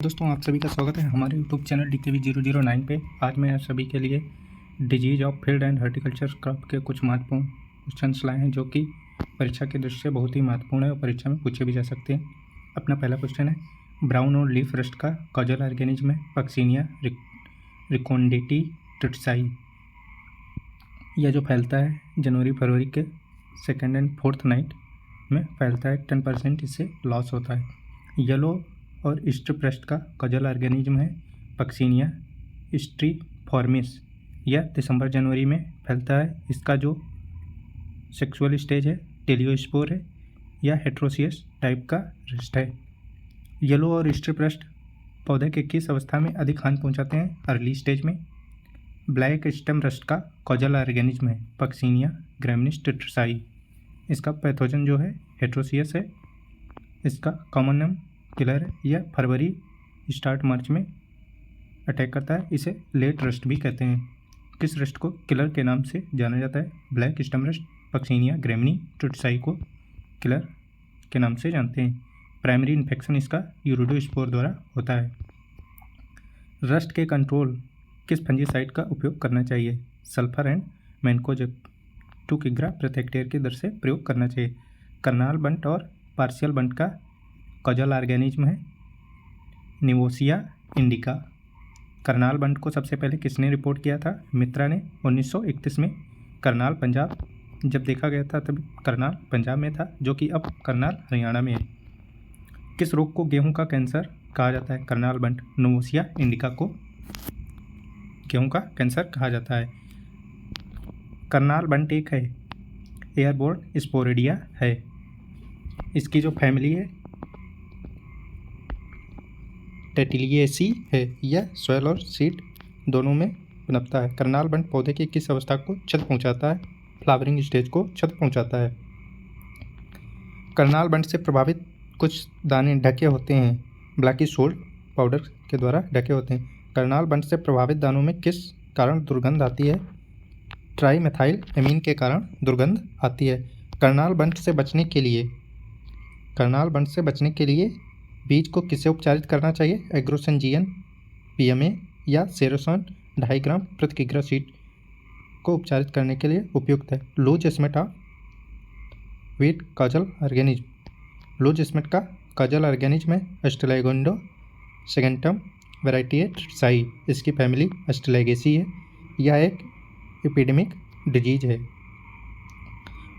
दोस्तों आप सभी का स्वागत है हमारे यूट्यूब चैनल DKV009 पे। आज मैं आप सभी के लिए disease of field and horticulture crop के कुछ महत्वपूर्ण क्वेश्चंस लाए हैं जो कि परीक्षा के दृष्टि से बहुत ही महत्वपूर्ण है और परीक्षा में पूछे भी जा सकते हैं। अपना पहला क्वेश्चन है, ब्राउन और लीफ रस्ट का कॉजल ऑर्गेनिज्म है पक्सिनिया रिकोन्डेटी ट्रिट्साई। यह जो फैलता है जनवरी फरवरी के सेकेंड एंड फोर्थ नाइट में फैलता है। 10% इससे लॉस होता है। येलो और स्ट्रिप का कॉजल ऑर्गेनिज्म है पक्सिनिया स्ट्रीफॉर्मिस। यह दिसंबर जनवरी में फैलता है। इसका जो सेक्सुअल स्टेज है टेलियोस्पोर है या हेट्रोसियस टाइप का रस्ट है। येलो और स्ट्रिप रस्ट पौधे के किस अवस्था में अधिक हानि पहुंचाते हैं? अर्ली स्टेज में। ब्लैक स्टेम रस्ट का कॉजल ऑर्गेनिज्म है पक्सिनिया ग्रैमिनीस ट्रिट्साई। इसका पैथोजन जो है हेट्रोसियस है। इसका कॉमन नेम किलर है। यह फरवरी स्टार्ट मार्च में अटैक करता है। इसे लेट रस्ट भी कहते हैं। किस रस्ट को किलर के नाम से जाना जाता है? Black stem rust Puccinia graminis tritici को किलर के नाम से जानते हैं। प्राइमरी इन्फेक्शन इसका यूरिडोस्पोर द्वारा होता है। रस्ट के कंट्रोल किस फंजीसाइड का उपयोग करना चाहिए? सल्फर एंड मैनकोजेब 2 किग्रा प्रति हेक्टेयर की दर से प्रयोग करना चाहिए। करनाल बंट और पार्शियल बंट का कॉजल ऑर्गेनिज्म है निवोसिया इंडिका। करनाल बंट को सबसे पहले किसने रिपोर्ट किया था? मित्रा ने 1931 में। करनाल पंजाब जब देखा गया था तब करनाल पंजाब में था, जो कि अब करनाल हरियाणा में है। किस रोग को गेहूं का कैंसर कहा जाता है? करनाल बंट निवोसिया इंडिका को गेहूं का कैंसर कहा जाता है। करनाल बंट एक है एयरबोर्न स्पोरेडिया है। इसकी जो फैमिली है टेटिलिएसी है। यह सॉइल और सीड दोनों में पनपता है। करनाल बंट पौधे की किस अवस्था को क्षत पहुंचाता है? फ्लावरिंग स्टेज को क्षत पहुंचाता है। करनाल बंट से प्रभावित कुछ दाने ढके होते हैं ब्लैकी सोल्ट पाउडर के द्वारा ढके होते हैं। करनाल बंट से प्रभावित दानों में किस कारण दुर्गंध आती है? ट्राईमेथाइल एमीन के कारण दुर्गंध आती है। करनाल बंट से बचने के लिए बीज को किससे उपचारित करना चाहिए? एग्रोसेंजियन PMA या सेरोसॉन 2.5 ग्राम प्रति किग्रा सीड को उपचारित करने के लिए उपयुक्त है। Loose smut of wheat causal organism. Loose smut का कॉजल ऑर्गेनिज्म है एस्टेलाइगोंडो सेगेंटम वैरायटी ट्रिट्साई। इसकी फैमिली एस्टेलाइगेसी है। यह एक एपिडेमिक डिजीज है।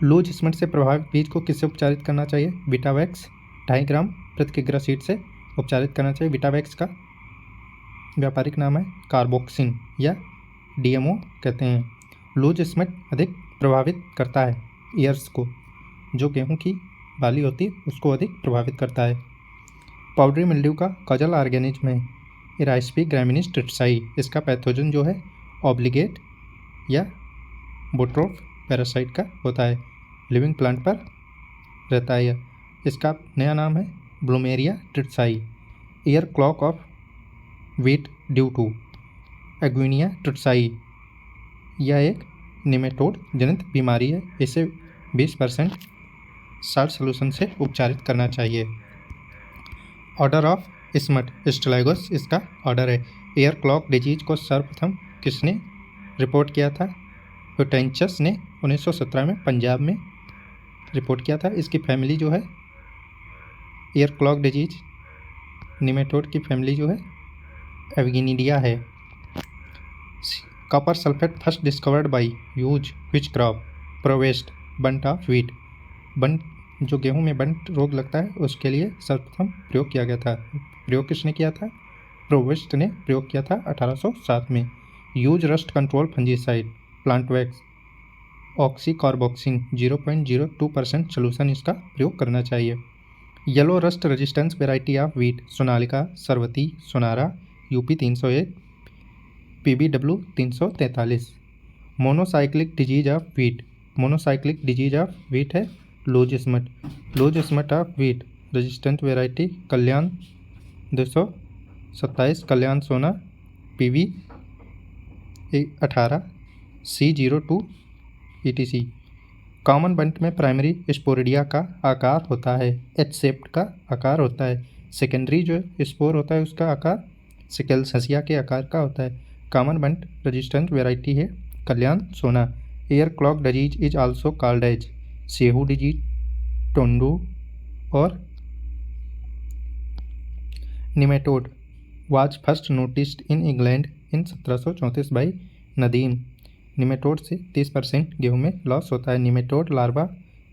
लूज स्मेट से प्रभावित बीज को किससे उपचारित करना चाहिए? विटावैक्स 2.5 ग्राम प्रति किग्रा सीड से उपचारित करना चाहिए। विटावैक्स का व्यापारिक नाम है कार्बोक्सिन या DMO कहते हैं। लूज स्मेट अधिक प्रभावित करता है ईयर्स को, जो गेहूं की बाली होती है उसको अधिक प्रभावित करता है। पाउडरी मिल्ड्यू का कॉजल ऑर्गेनिज्म है इराइस्पी ग्रैमिनीस ट्रिट्साई। इसका पैथोजन जो है ऑब्लिगेट या बोट्रोफ पैरासाइट का होता है। लिविंग प्लांट पर रहता है। इसका नया नाम है Blumeria tritici. Ear cockle of wheat due to Anguina tritici. यह एक निमेटोड जनित बीमारी है। इसे 20% साल्ट सोल्यूशन से उपचारित करना चाहिए। ऑर्डर ऑफ स्मट स्टेलाइगोस इसका ऑर्डर है। ईयर क्लॉक डिजीज को सर्वप्रथम किसने रिपोर्ट किया था? हुटेंचस ने 1917 में पंजाब में रिपोर्ट किया था। इसकी फैमिली जो है ईयर क्लॉक डिजीज निमेटोड की फैमिली जो है एविगिनिडिया है। Copper sulphate first discovered by use which crop? Prevost bunt of wheat. Bunt जो गेहूं में बंट रोग लगता है उसके लिए सर्वप्रथम प्रयोग किया गया था। प्रयोग किसने किया था? प्रोवेस्ट ने प्रयोग किया था 1807 में। Use rust control fungicide Plantvax oxycarboxin 0.02% solution इसका प्रयोग करना चाहिए। Yellow rust resistance variety of wheat Sonalika Sharbati Sonora UP 301 PBW 343। Monocyclic disease of wheat है loose smut of wheat resistant variety Kalyan 227 Kalyan Sona PV 18 C02 ETC। Common बंट में प्राइमरी स्पोरिडिया का आकार होता है H शेप्ड का आकार होता है। सेकेंडरी जो स्पोर होता है उसका आकार सिकल्स हंसिया के आकार का होता है। कॉमन बंट रेजिस्टेंट वेराइटी है Kalyan Sona. Ear cockle disease is also called as Sehu disease, Tundu और nematode was first noticed in England in 1734 by Needham. Nematode से 30% गेहूं में लॉस होता है। Nematode larva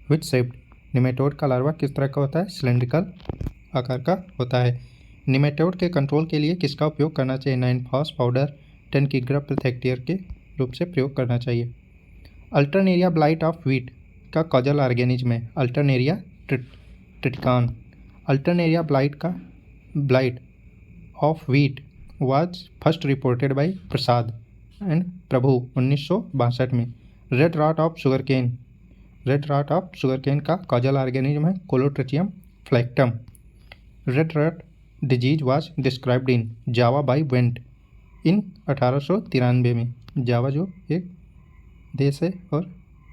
with shaped, nematode का लार्वा किस तरह का होता है? सिलेंड्रिकल आकार का होता है। निमेटोड के कंट्रोल के लिए किसका उपयोग करना चाहिए? 9-फॉस पाउडर 10 किग्रा प्रति हेक्टेयर के रूप से प्रयोग करना चाहिए। अल्टरनेरिया ब्लाइट ऑफ व्हीट का कॉजल ऑर्गेनिज्म है Alternaria triticina. Alternaria blight of wheat was first reported by Prasad and Prabhu 1962 में। Red rot of sugar cane का कॉजल ऑर्गेनिज्म है Colletotrichum falcatum. Red rot disease was described in Java by Went in 1893 में। जावा जो एक देश है और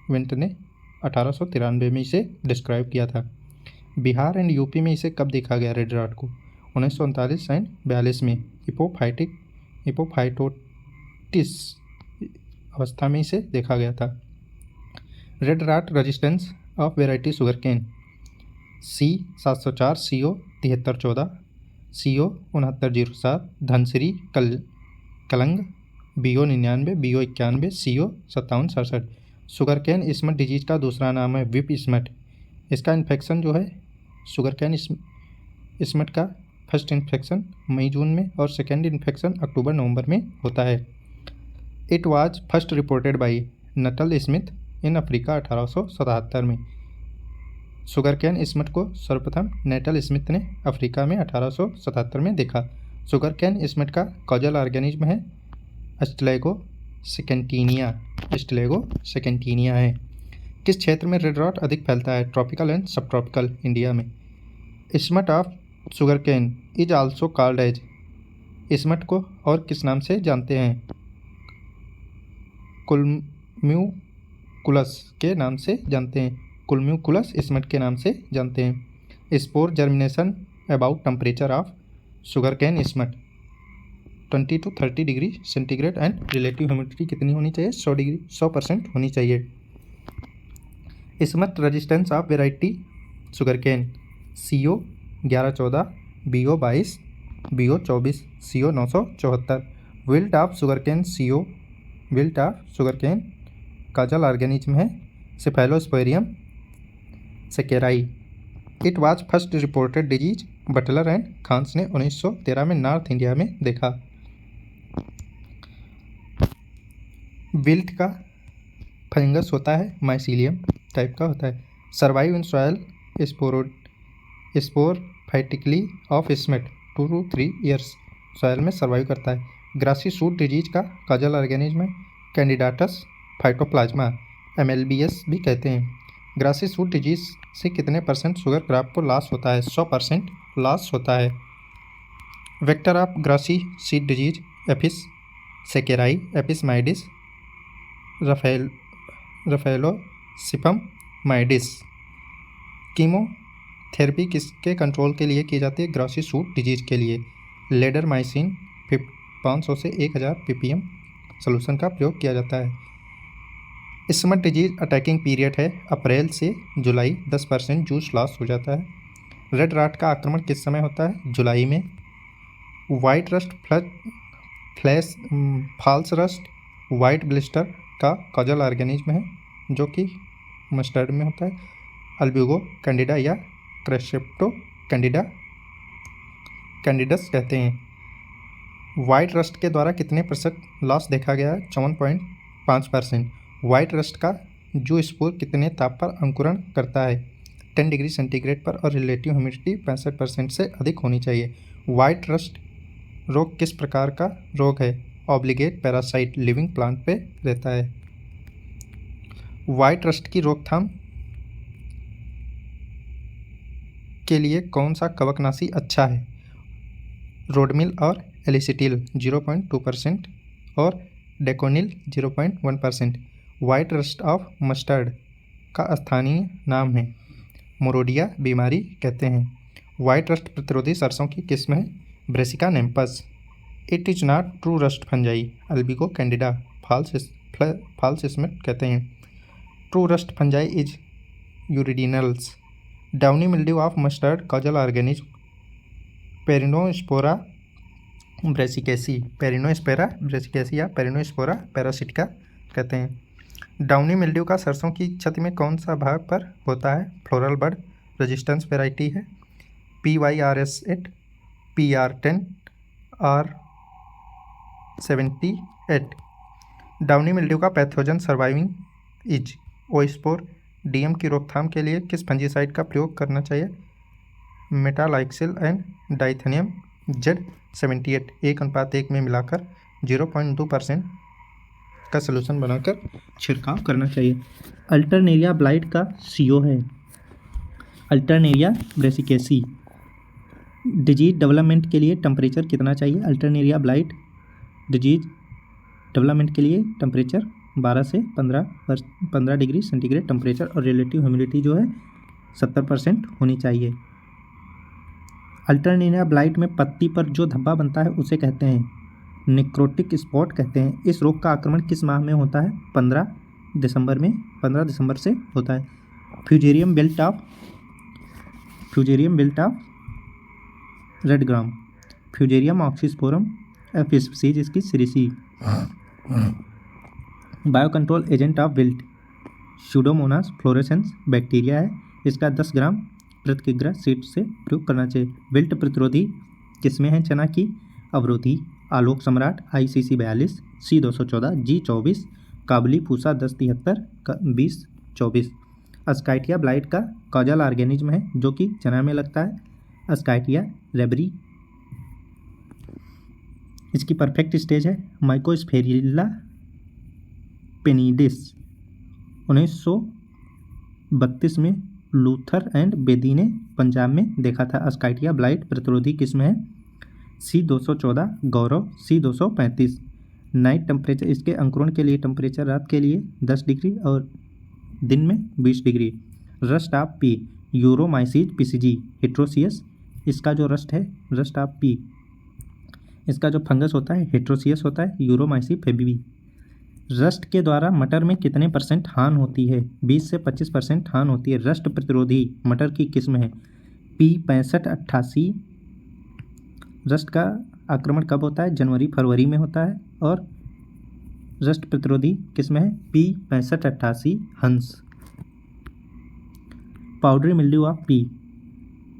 वेंट ने 1893 में इसे डिस्क्राइब किया था। बिहार एंड यूपी में इसे कब देखा गया रेड रॉट को? 1939 एंड 42 में हिपोफाइटोटिस अवस्था में इसे देखा गया था। Red rot resistance of variety sugar cane C704 CO 7314 CO 6907 Dhansiri कलंग BO 99 BO 91 CO 5767। Sugar cane smut disease का दूसरा नाम है विप स्मट। इसका इन्फेक्शन जो है शुगर कैन स्मट का फर्स्ट इन्फेक्शन मई जून में और सेकेंड इन्फेक्शन अक्टूबर नवंबर में होता है। It was first reported by Nuttall Smith in Africa 1877 में। शुगर कैन स्मट को सर्वप्रथम नेटल स्मिथ ने अफ्रीका में 1877 में देखा। शुगर कैन स्मट का कॉजल ऑर्गेनिज्म है एस्टेलेगो सेकेंटीनिया है। किस क्षेत्र में रेड रॉट अधिक फैलता है? Tropical and sub tropical India में। Smut of sugar cane is also called एज, स्मट को और किस नाम से जानते हैं? कुलम्यूकुलस के नाम से जानते हैं। कुलम्यूकुलस स्मट के नाम से जानते हैं। Spore germination about temperature of sugar cane smut 20 to 30 degree centigrade and relative humidity कितनी होनी चाहिए? 100% होनी चाहिए। Smut resistance of variety sugar cane CO 1114 BO 22 BO 24 CO 974। Wilt of sugar cane causal organism है Cephalosporium sacchari. It was first reported disease Butler and Khan ने 1913 में north India में देखा। विल्ट का फंगस होता है माइसीलियम टाइप का होता है। Survive in soil sporophytically of smut 2 to 3 years soil में सर्वाइव करता है। ग्रासी सूट डिजीज का काजल ऑर्गेनिज्म है कैंडिडाटस फाइटोप्लाज्मा MLBS भी कहते हैं। ग्रासी सूट डिजीज से कितने % शुगर क्रॉप को लॉस होता है? 100% लॉस होता है। Vector of grassy seed disease Aphis sacchari Aphis maydis Rhopalosiphum maidis. Chemotherapy किसके कंट्रोल के लिए की जाती है? ग्रासी सूट डिजीज के लिए लेडरमाइसिन 500 से 1000 ppm सॉल्यूशन का प्रयोग किया जाता है। स्मट डिजीज अटैकिंग पीरियड है अप्रैल से जुलाई 10% जूस लॉस हो जाता है। रेड रॉट का आक्रमण किस समय होता है? जुलाई में। White rust false rust white blister का कॉजल ऑर्गेनिज्म है जो कि मस्टर्ड में होता है। अल्ब्यूगो कैंडिडा या क्रेसेप्टो कैंडिडस कहते हैं। वाइट रस्ट के द्वारा कितने % लॉस देखा गया है? 54.5%। वाइट रस्ट का जो स्पोर कितने ताप पर अंकुरण करता है? 10 डिग्री सेंटीग्रेड पर और रिलेटिव ह्यूमिडिटी 65% से अधिक होनी चाहिए। वाइट रस्ट रोग किस प्रकार का रोग है? ऑब्लिगेट पैरासाइट लिविंग प्लांट पे रहता है। वाइट रस्ट की रोकथाम के लिए कौन सा कवकनाशी अच्छा है? रोडमिल और एलिसिटिल 0.2% और डेकोनिल 0.1%। वाइट रस्ट ऑफ मस्टर्ड का स्थानीय नाम है मोरोडिया बीमारी कहते हैं। वाइट रस्ट प्रतिरोधी सरसों की किस्म है Brassica napus. It is not true rust fungi Albugo candida false smut कहते हैं। True rust fungi is Uredinales. Downy mildew of mustard causal organism Peronospora brassicae या पेरिनोस्पोरा पैरासिटिका कहते हैं। डाउनी मिल्ड्यू का सरसों की छत में कौन सा भाग पर होता है? फ्लोरल बड रेजिस्टेंस वेराइटी है PYRS8, PR10 और 78। डाउनी मिल्ड्यू का पैथोजन सर्वाइविंग इज ओस्पोर। डीएम की रोकथाम के लिए किस फंजीसाइड का प्रयोग करना चाहिए? मेटालाइक्सिल एंड डाइथेनियम Z78 1:1 में मिलाकर 0.2% का सलूशन बनाकर छिड़काव करना चाहिए। अल्टरनेरिया ब्लाइट का CO है अल्टरनेरिया ब्रेसिकेसी। डिजीज डेवलपमेंट के लिए टेम्परेचर कितना चाहिए? अल्टरनेरिया ब्लाइट डिजीज डेवलपमेंट के लिए टेम्परेचर 12 से 15 डिग्री सेंटीग्रेड टेम्परेचर और रिलेटिव ह्यूमिडिटी जो है 70% होनी चाहिए। अल्टरनेरिया ब्लाइट में पत्ती पर जो धब्बा बनता है उसे कहते हैं नेक्रोटिक स्पॉट कहते हैं। इस रोग का आक्रमण किस माह में होता है? 15 दिसंबर से होता है। Fusarium wilt of red gram. Fusarium oxysporum f species इसकी ciceri. Bio control agent of wilt Pseudomonas fluorescens bacteria है। इसका 10 ग्राम प्रति किग्रा सीड से प्रयोग करना चाहिए। विल्ट प्रतिरोधी किस्में हैं चना की? अवरोधी, आलोक सम्राट ICC 42, C214, G24, काबली फूसा 1073, 2024। अस्काइटिया ब्लाइट का कॉजल ऑर्गेनिज्म है जो कि चना में लगता है अस्काइटिया रेबरी। इसकी परफेक्ट स्टेज है माइकोस्फेरिला पेनिडिस। 1932 में लूथर एंड बेदी ने पंजाब में देखा था। अस्काइटिया ब्लाइट प्रतिरोधी किस्म है C214 गौरव, C235। नाइट टेम्परेचर इसके अंकुरण के लिए टेम्परेचर रात के लिए 10 डिग्री और दिन में 20 डिग्री। Rust of pea Uromyces PCG heteroecious. इसका जो रस्ट ऑफ पी इसका जो फंगस होता है हेट्रोसियस होता है यूरोमाइसिस फेबिबी। रस्ट के द्वारा मटर में कितने % हानि होती है? 20 से 25% हानि होती है। रस्ट प्रतिरोधी मटर की किस्म है P6588। रस्ट का आक्रमण कब होता है? जनवरी-फरवरी में होता है और रस्ट प्रतिरोधी किस्म है P6588 Hans. Powdery mildew of pea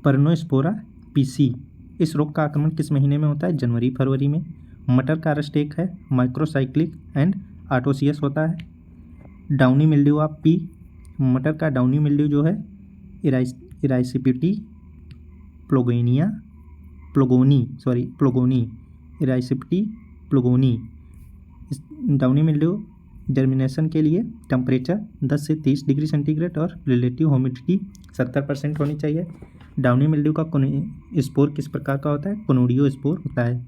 Peronospora PC। इस रोग का आक्रमण किस महीने में होता है? जनवरी-फरवरी में। मटर का रस्ट एक है माइक्रोसाइक्लिक एंड आटोसियस होता है। डाउनी मिल्ड्यू ऑफ पी मटर का डाउनी मिल्ड्यू जो है इराइसिपिटी प्लोगोनी इराइसिपिटी प्लोगोनी। इस डाउनी मिल्ड्यू जर्मिनेशन के लिए टेम्परेचर 10 से 30 डिग्री सेंटीग्रेड और रिलेटिव ह्यूमिडिटी 70% होनी चाहिए। डाउनी मिल्ड्यू का स्पोर किस प्रकार का होता है? कोनोडियो स्पोर होता है।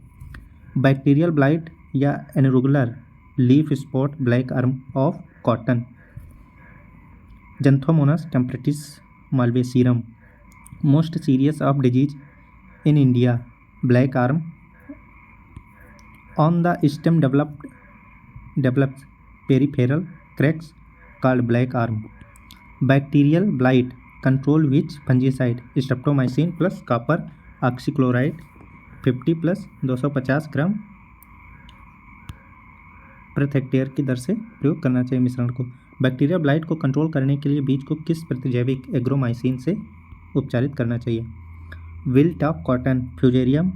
बैक्टीरियल ब्लाइट या angular leaf spot black arm of cotton. Xanthomonas campestris malvacearum. Most serious of disease in India black arm on the stem develops peripheral cracks called black arm. Bacterial blight control which fungicide? Streptomycin plus copper oxychloride 50 plus 250 ग्राम प्रति hectare की दर से प्रयोग करना चाहिए मिश्रण को। Bacteria blight को control करने के लिए बीज को किस प्रतिजैविक एग्रोमाइसिन से उपचारित करना चाहिए? Wilt of cotton Fusarium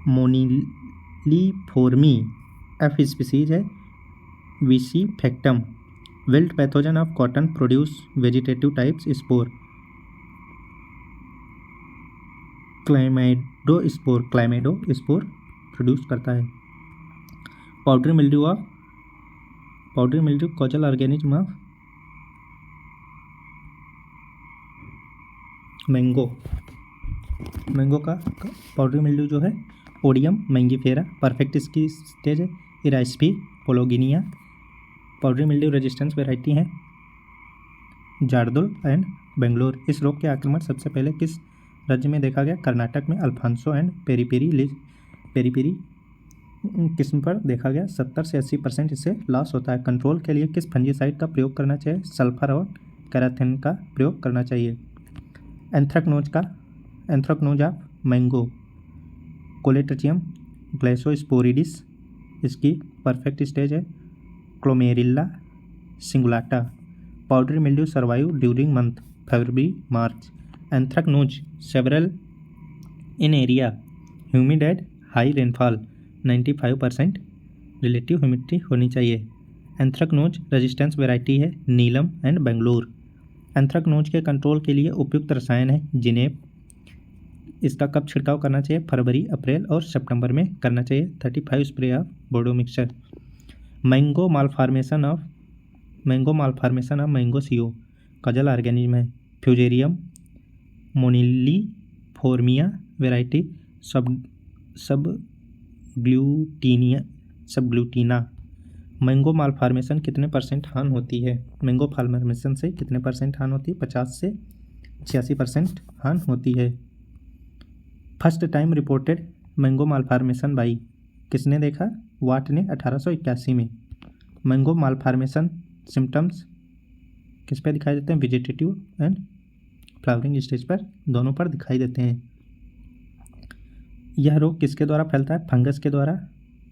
moniliforme f species है VC फैक्टम। Wilt pathogen of cotton produce vegetative types spore chlamydospore produce करता है। Powdery mildew causal organism of mango का पाउडरी मिल्ड्यू जो है ओडियम मैंगीफेरा। परफेक्ट इसकी स्टेज है Erysiphe polygoni. Powdery mildew resistance variety है जारदुल एंड बेंगलोर। इस रोग के आक्रमण सबसे पहले किस राज्य में देखा गया? कर्नाटक में अल्फांसो एंड पेरीपेरी किस्म पर देखा गया 70 से 80% इससे लॉस होता है। कंट्रोल के लिए किस फंजीसाइड का प्रयोग करना चाहिए? सल्फर और कैराथिन का प्रयोग करना चाहिए। Anthracnose of mango Colletotrichum gloeosporioides, इसकी परफेक्ट स्टेज है Glomerella cingulata. Powdery mildew survive during month February March. Anthracnose severe in area humid and high rainfall 95% relative humidity होनी चाहिए। एंथ्रेक्नोज रेजिस्टेंस वैरायटी है नीलम एंड बेंगलोर। एंथ्रेक्नोज के control के लिए उपयुक्त रसायन है जिनेप। इसका कब छिड़काव करना चाहिए? फरवरी, अप्रैल और सितंबर में करना चाहिए। 35 spray of Bodo mixture. Mango malformation of mango CO causal organism है फ्यूजेरियम मोनिलीफोर्मिया वैरायटी सबग्लूटीना। मैंगो मालफॉर्मेशन कितने % हानि होती है? मैंगो मालफॉर्मेशन से कितने % हानि होती है? 50 से 86% हानि होती है। First time reported mango malformation by किसने देखा? वाट ने 1881 में। मैंगो मालफॉर्मेशन सिम्टम्स किस पे दिखाई देते हैं? वेजिटेटिव एंड फ्लावरिंग स्टेज पर, दोनों पर दिखाई देते हैं। यह रोग किसके द्वारा फैलता है? फंगस के द्वारा।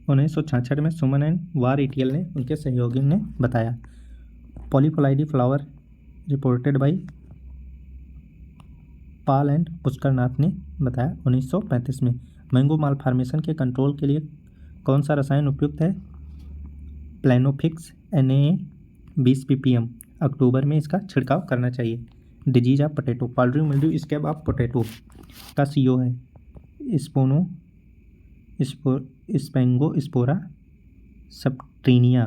1966 में सुमन एंड वार ईटीएल ने उनके सहयोगी ने बताया। Polyploidy flower reported by Pal and Pushkar Nath ने बताया 1935 में। मैंगो मालफॉर्मेशन के कंट्रोल के लिए कौन सा रसायन उपयुक्त है? प्लेनोफिक्स NaA 20 ppm। अक्टूबर में इसका छिड़काव करना चाहिए। Disease of potato powdery mildew scab of potato का CO है Spongospora subterranea.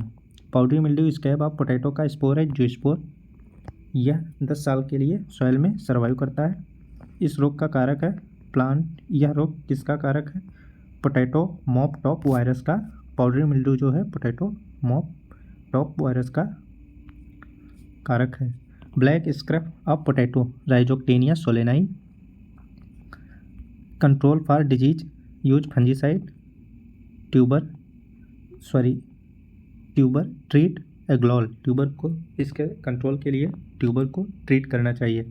Powdery mildew scab of potato का स्पोर है जूस्पोर। यह 10 साल के लिए सॉइल में सर्वाइव करता है। इस रोग का कारक है प्लांट। यह रोग किसका कारक है? पोटैटो मॉप टॉप वायरस का। पाउडरी मिल्ड्यू जो है पोटैटो मॉप टॉप वायरस का कारक है। Black scurf of potato Rhizoctonia solani. Control for disease use fungicide tuber treat Agallol. Tuber को इसके कंट्रोल के लिए ट्यूबर को ट्रीट करना चाहिए।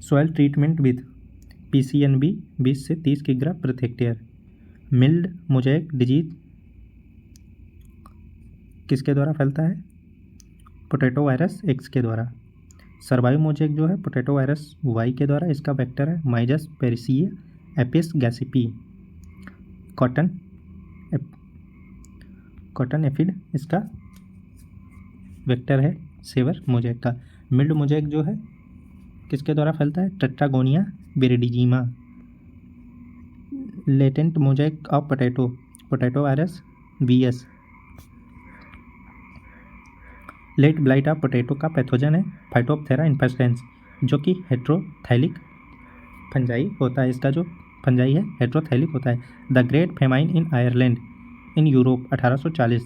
सॉइल ट्रीटमेंट विथ PCNB 20 से 30 किग्रा प्रति हेक्टेयर। मिल्ड मोज़ेक डिजीज किसके द्वारा फैलता है? पोटैटो वायरस X के द्वारा। सर्वाइव मोज़ेक जो है पोटैटो वायरस Y के द्वारा। इसका वेक्टर है Myzus persicae Aphis gossypii. Cotton aphid इसका वेक्टर है सेवर मोज़ेक का। मिल्ड मोज़ेक जो है किसके द्वारा फैलता है? टेट्रागोनिया विरिडिजिमा। Latent mosaic of potato virus VS। Late blight of potato का पैथोजन है फाइटोप्थेरा इन्फेस्टेंस जो कि हेट्रोथैलिक फंजाई होता है। इसका जो फंजाई है हेट्रोथैलिक होता है। The great famine in Ireland in Europe 1840।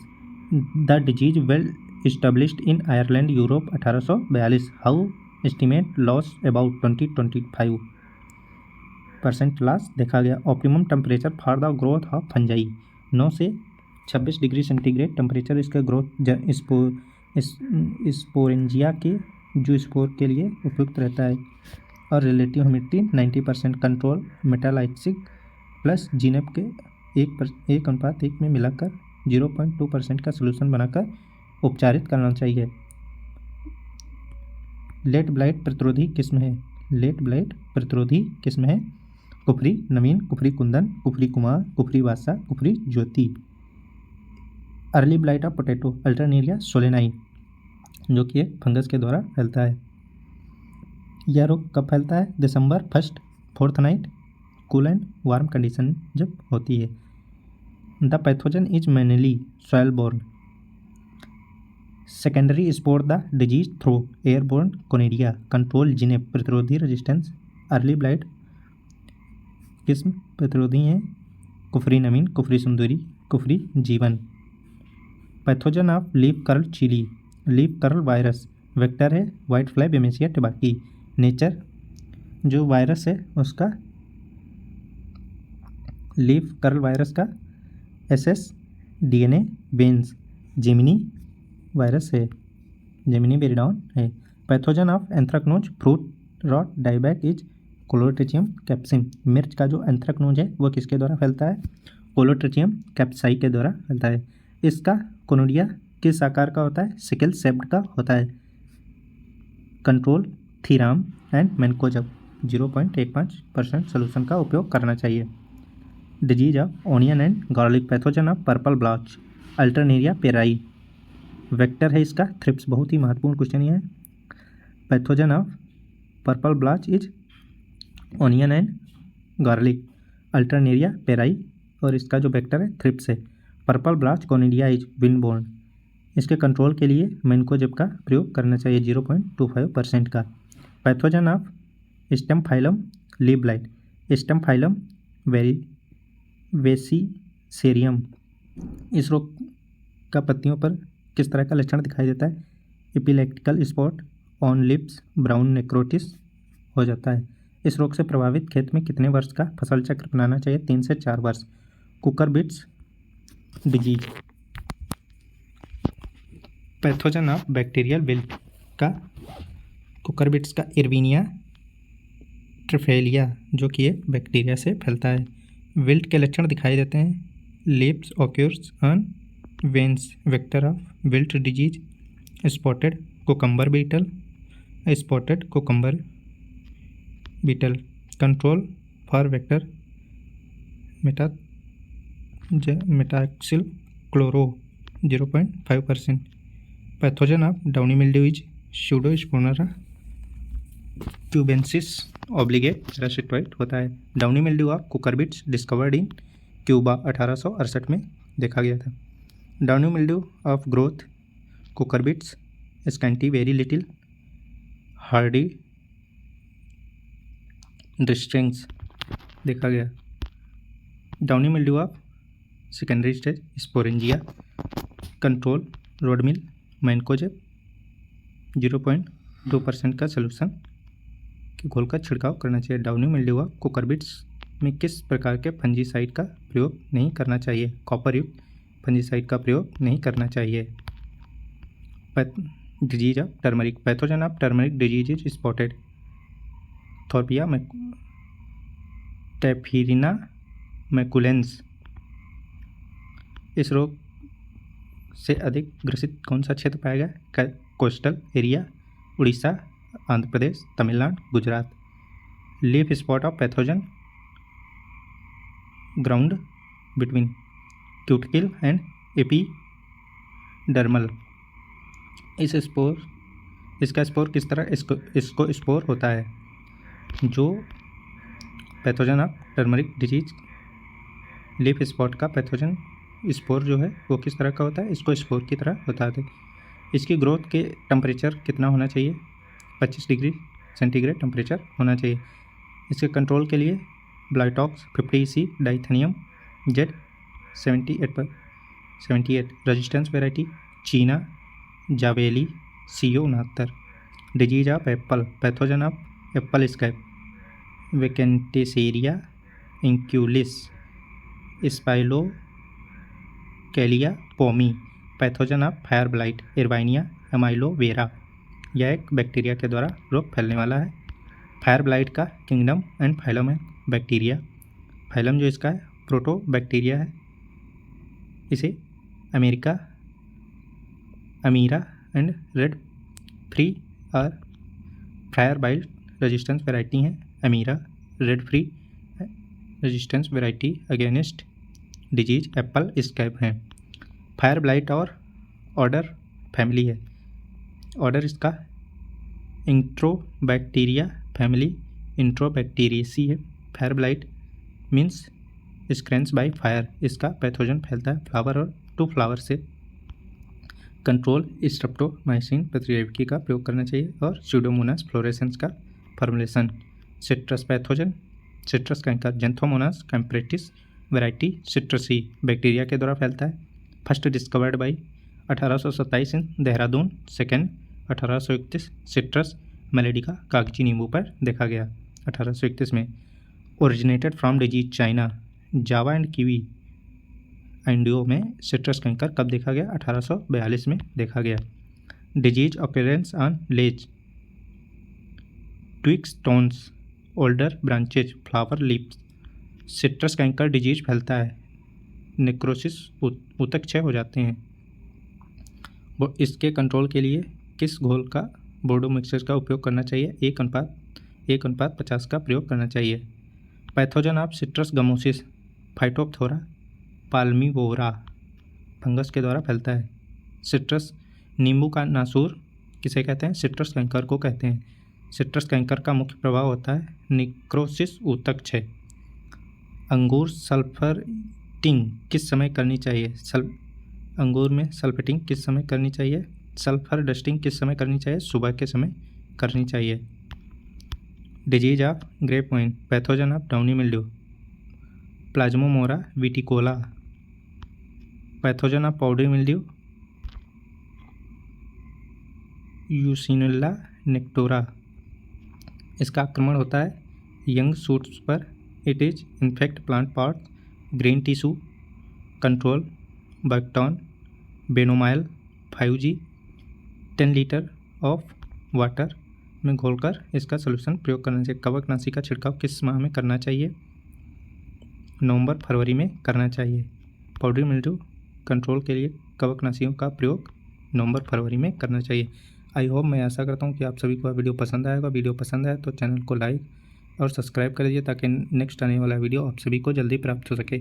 The disease well established in Ireland Europe 1842। How estimate loss about 20-25% loss देखा गया। Optimum temperature for the growth of fungi 9 से 26 डिग्री सेंटीग्रेड टेम्परेचर इसका growth sporangia के जो spore के लिए उपयुक्त रहता है। और रिलेटिव ह्यूमिडिटी 90%। कंट्रोल मेटालाइक्सिक प्लस जीनेप के 1:1 में मिलाकर 0.2% का सोल्यूशन बनाकर उपचारित करना चाहिए। लेट ब्लाइट प्रतिरोधी किस्म है Kufri Naveen, Kufri Kundan, Kufri Kumar, Kufri Vasa, Kufri Jyoti. Early blight of potato Alternaria solani जो कि एक फंगस के द्वारा फैलता है। यह रोग कब फैलता है? दिसंबर 1st 4th night cool and warm condition जब होती है। The pathogen is mainly soil borne. Secondary spore the disease through airborne conidia. Control जिनेप प्रतिरोधी रेजिस्टेंस। अर्ली ब्लाइट किस्म प्रतिरोधी हैं Kufri Naveen, Kufri Sundari, Kufri Jeevan. Pathogen of leaf curl virus vector है white fly Bemisia tabaci. Nature जो वायरस है उसका लीफ कर्ल वायरस का SS DNA बेंस जेमिनी वायरस है, जेमिनी बेरिडॉन है। Pathogen of anthracnose fruit rot dieback is Colletotrichum capsici. मिर्च का जो एंथ्रेक्नोज है वो किसके द्वारा फैलता है? कोलोट्रिचियम कैप्साई के द्वारा फैलता है। इसका कोनोडिया किस आकार का होता है? सिकल शेप्ड का होता है। Control thiram and mancozeb 0.15% solution का उपयोग करना चाहिए। Disease of onion and garlic. Pathogen of purple blotch Alternaria porri. Vector है इसका थ्रिप्स। बहुत ही महत्वपूर्ण क्वेश्चन ये है। Pathogen of purple blotch is onion and garlic Alternaria porri, और इसका जो वेक्टर है थ्रिप्स है। Purple blotch conidia is windborne. इसके कंट्रोल के लिए मैनकोजेब का प्रयोग करना चाहिए 0.25% का। Pathogen of stemphylium leaf blight. Stemphylium vesicarium. इस रोग का पत्तियों पर किस तरह का लक्षण दिखाई देता है? एपिलेक्टिकल स्पॉट ऑन लिप्स, ब्राउन नेक्रोटिस हो जाता है। इस रोग से प्रभावित खेत में कितने वर्ष का फसल चक्र अपनाना चाहिए? 3 से 4 वर्ष। Cooker bits disease. Pathogen of bacterial wilt का कुकर बिट्स का इर्विनिया ट्रिफेलिया, जो कि एक बैक्टीरिया से फैलता है। विल्ट के लक्षण दिखाई देते हैं। Lips occurs on veins. Vector of wilt disease spotted cucumber beetle, spotted cucumber beetle. Control for vector metaxyl chloro 0.5%। Pathogen of downy mildew is pseudospora cubensis obligate रेसिटोइट होता है। Downy mildew of cucurbits discovered in Cuba 1868 में देखा गया था। Downy mildew of growth cucurbits scanty very little hardy डिस्ट्रिंग्स देखा गया। Downy mildew of secondary stage sporangia. Control Ridomil mancozeb 0.2% का सोल्यूशन के घोल का छिड़काव करना चाहिए। डाउनी मिल्ड्यू ऑफ कुकरबिट्स में किस प्रकार के फंजीसाइड का प्रयोग नहीं करना चाहिए? कॉपर युक्त फंजीसाइड का प्रयोग नहीं करना चाहिए। Disease of turmeric. Pathogen of turmeric disease is spotted थॉर्पिया टैफिरिना मैकुलेंस। इस रोग से अधिक ग्रसित कौन सा क्षेत्र पाया गया? Coastal area, Orissa, Andhra Pradesh, Tamil Nadu, Gujarat. Leaf spot of pathogen ground between cuticle and epidermal. इसका स्पोर किस तरह इसको स्पोर होता है? जो pathogen of turmeric disease leaf spot का पैथोजन स्पोर जो है वो किस तरह का होता है? इसको स्पोर की तरह होता है। इसकी ग्रोथ के टेम्परेचर कितना होना चाहिए? 25 डिग्री सेंटीग्रेड टेम्परेचर होना चाहिए। इसके कंट्रोल के लिए ब्लाइटॉक्स 50 डाइथेनियम जेड 78 रेजिस्टेंस वेराइटी चीना जावेली CO 69। Disease of apple. Pathogen of apple scab वेकेंटेसेरिया इंक्यूलिस spilocaea pomi. Pathogen of fire blight erwinia amylovora. यह एक बैक्टीरिया के द्वारा रोग फैलने वाला है। फायर ब्लाइट का किंगडम एंड फाइलम है बैक्टीरिया। फाइलम जो इसका है प्रोटो बैक्टीरिया है। इसे अमीरा एंड रेड फ्री और फायर ब्लाइट रेजिस्टेंस वेराइटी है। अमीरा red free resistance variety against disease apple scab है। फायर ब्लाइट और ऑर्डर फैमिली है। ऑर्डर इसका इंट्रोबैक्टीरिया फैमिली इंट्रोबैक्टीरियसी है। Fire blight means scratch by fire. इसका पैथोजन फैलता है फ्लावर और टू फ्लावर से। कंट्रोल स्ट्रेप्टोमाइसिन प्रतिजैविकी का प्रयोग करना चाहिए और स्यूडोमोनास फ्लोरेसेंस का फॉर्मुलेशन। सिट्रस पैथोजन सिट्रस का xanthomonas campestris variety citri bacteria के द्वारा फैलता है। First discovered by 1827 in Dehradun. Second 1831 citrus मेलेडिका कागजी नींबू पर देखा गया। 1831 में। Originated from disease China, Java and कीवी इंडियो में सिट्रस कैंकर कब देखा गया? 1842 में देखा गया। Disease occurrence on leaves, twigs, stones, older branches, flower leaves. Citrus canker disease फैलता है, नेक्रोसिस, ऊतक क्षय हो जाते हैं। वो इसके कंट्रोल के लिए किस घोल का, बोर्डो मिक्सचर का उपयोग करना चाहिए? 1:50 का प्रयोग करना चाहिए। Pathogen of citrus gummosis, phytophthora palmivora fungus के द्वारा फैलता है। सिट्रस नींबू का नासूर किसे कहते हैं? सिट्रस कैंकर को कहते हैं। सिट्रस कैंकर का मुख्य प्रभाव होता है निक्रोसिस, ऊतक क्षय। अंगूर सल्फरिटिंग किस समय करनी चाहिए? अंगूर में सल्फेटिंग किस समय करनी चाहिए? सल्फर डस्टिंग किस समय करनी चाहिए? सुबह के समय करनी चाहिए। Disease of grape vine, pathogen of downy mildew, plasmopara viticola. Pathogen of powdery mildew, uncinula necator. इसका आक्रमण होता है यंग शूट्स पर। It is infect plant pot, green tissue. Control bacton benomyl 5G 10 litre of water में घोलकर इसका solution प्रयोग करना चाहिए। कवकनाशी का छिड़काव किस माह में करना चाहिए? नवंबर फरवरी में करना चाहिए। पाउडरी मिल्ड्यू कंट्रोल के लिए कवकनाशियों का प्रयोग नवंबर फरवरी में करना चाहिए। आई होप, मैं आशा करता हूँ कि आप सभी को वीडियो पसंद आएगा। वीडियो पसंद आए तो चैनल को लाइक और सब्सक्राइब कर दीजिए ताकि नेक्स्ट आने वाला वीडियो आप सभी को जल्दी प्राप्त हो सके।